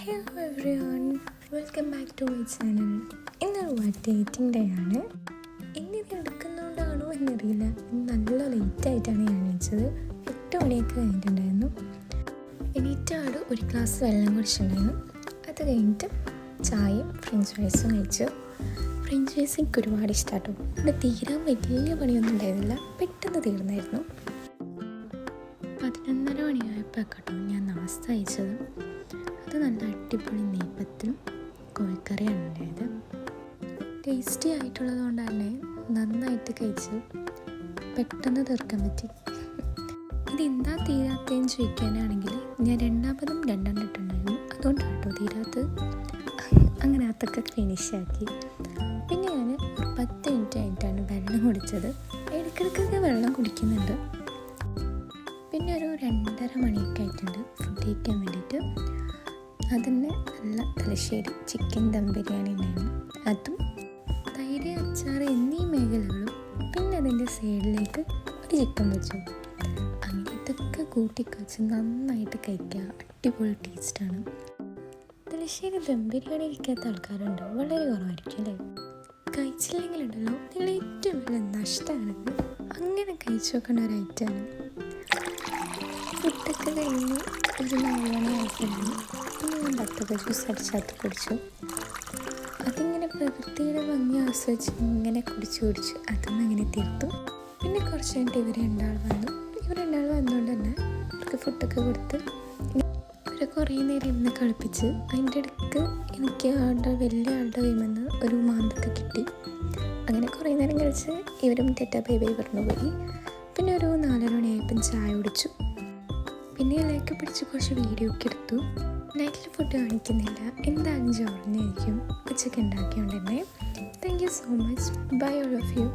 Hello everyone, welcome back to my channel. ഇന്നൊരു dating day ആണ്. ഇന്നിത് എടുക്കുന്നതുകൊണ്ടാണോ എന്നറിയില്ല, നല്ല ലേറ്റായിട്ടാണ് ഞാൻ എണീച്ചത്. 8 മണിയൊക്കെ കഴിഞ്ഞിട്ടുണ്ടായിരുന്നു. എണീറ്റാട് ഒരു ഗ്ലാസ് വെള്ളം കുടിച്ചിട്ടുണ്ടായിരുന്നു. അത് കഴിഞ്ഞിട്ട് ചായയും ഫ്രഞ്ച് ഫ്രൈസും കഴിച്ചു. ഫ്രഞ്ച് ഫ്രൈസ് എനിക്ക് ഒരുപാട് ഇഷ്ടമാട്ടോ. ഇവിടെ തീരാൻ വലിയ പണിയൊന്നും ഉണ്ടായിരുന്നില്ല, പെട്ടെന്ന് തീർന്നായിരുന്നു. 11:30 മണിയായപ്പോൾ കേട്ടോ ഞാൻ നാസ്ത കഴിച്ചത്. അത് നല്ല അടിപൊളി നെയ്പ്പത്തിലും കോഴിക്കറിയാണ് ഉണ്ടായത്. ടേസ്റ്റി ആയിട്ടുള്ളത് കൊണ്ട് തന്നെ നന്നായിട്ട് കഴിച്ചു, പെട്ടെന്ന് തീർക്കാൻ പറ്റി. ഇതെന്താ തീരാത്തതെന്ന് ചോദിക്കാനാണെങ്കിൽ ഞാൻ രണ്ടാമതും രണ്ടെണ്ണം ഇട്ടുണ്ടായിരുന്നു, അതുകൊണ്ടാണ് കേട്ടോ തീരാത്തത്. അങ്ങനെ അതൊക്കെ ഫിനിഷാക്കി. പിന്നെ ഞാൻ 10 മിനിറ്റ് കഴിഞ്ഞിട്ടാണ് വെള്ളം കുടിച്ചത്. ഇടയ്ക്കിടയ്ക്കൊക്കെ വെള്ളം കുടിക്കുന്നുണ്ട്. പിന്നെ ഒരു 2:30 മണിയൊക്കെ ആയിട്ടുണ്ട് ഫുഡ് കഴിക്കാൻ വേണ്ടിയിട്ട്. അതിന് നല്ല തലശ്ശേരി ചിക്കൻ ദം ബിരിയാണി ഉണ്ടായിരുന്നു. അതും തൈര്, അച്ചാർ എന്നീ മേഖലകളും. പിന്നെ അതിൻ്റെ സൈഡിലേക്ക് ഒരു ചിക്കൻ വെച്ചു. അങ്ങനെ ഇതൊക്കെ കൂട്ടിക്കഴിച്ച് നന്നായിട്ട് കഴിക്കുക. അടിപൊളി ടേസ്റ്റാണ്. തലശ്ശേരി ദം ബിരിയാണി കഴിക്കാത്ത ആൾക്കാരുണ്ടോ? വളരെ കുറവായിരിക്കും അല്ലേ? കഴിച്ചില്ലെങ്കിലുണ്ടല്ലോ നിങ്ങൾ ഏറ്റവും വലിയ നഷ്ടമാണിത്. അങ്ങനെ കഴിച്ചു നോക്കേണ്ട ഒരു ഐറ്റമാണ്. ഫുഡൊക്കെ കഴിഞ്ഞ് ഒരു 4 മണിയായപ്പോഴാണ് പിന്നെ ഞാൻ ബത്തക്ക ജ്യൂസ് അടിച്ചകത്ത് കുടിച്ചു. അതിങ്ങനെ പ്രകൃതിയുടെ ഭംഗി ആസ്വദിച്ച് ഇങ്ങനെ കുടിച്ചു അതൊന്നും അങ്ങനെ തീർത്തു. പിന്നെ കുറച്ച് കഴിഞ്ഞിട്ട് ഇവർ രണ്ടാൾ വന്നുകൊണ്ട് തന്നെ അവർക്ക് ഫുഡൊക്കെ കൊടുത്ത് അവരെ കുറേ നേരം ഇരുന്ന് കളിപ്പിച്ച്. അതിൻ്റെ ഇടയ്ക്ക് എനിക്ക് വലിയ ആളുടെ കയ്യിൽ നിന്ന് ഒരു മാന്തൊക്കെ കിട്ടി. അങ്ങനെ കുറേ നേരം കളിച്ച് ഇവരും ടെറ്റാ ബൈ ബൈ പറഞ്ഞു പോയി. പിന്നെ ഒരു 4 മണിയായപ്പം ചായ കുടിച്ചു. പിന്നെ ലൈക്ക് പിടിച്ച് കുറച്ച് വീഡിയോ ഒക്കെ എടുത്തു. നൈറ്റിൽ ഫുഡ് കാണിക്കുന്നില്ല, എന്തായാലും ചോറിനായിരിക്കും ഉച്ചയ്ക്ക് ഉണ്ടാക്കിയോണ്ട് തന്നെ. Thank you so much. Bye all of U.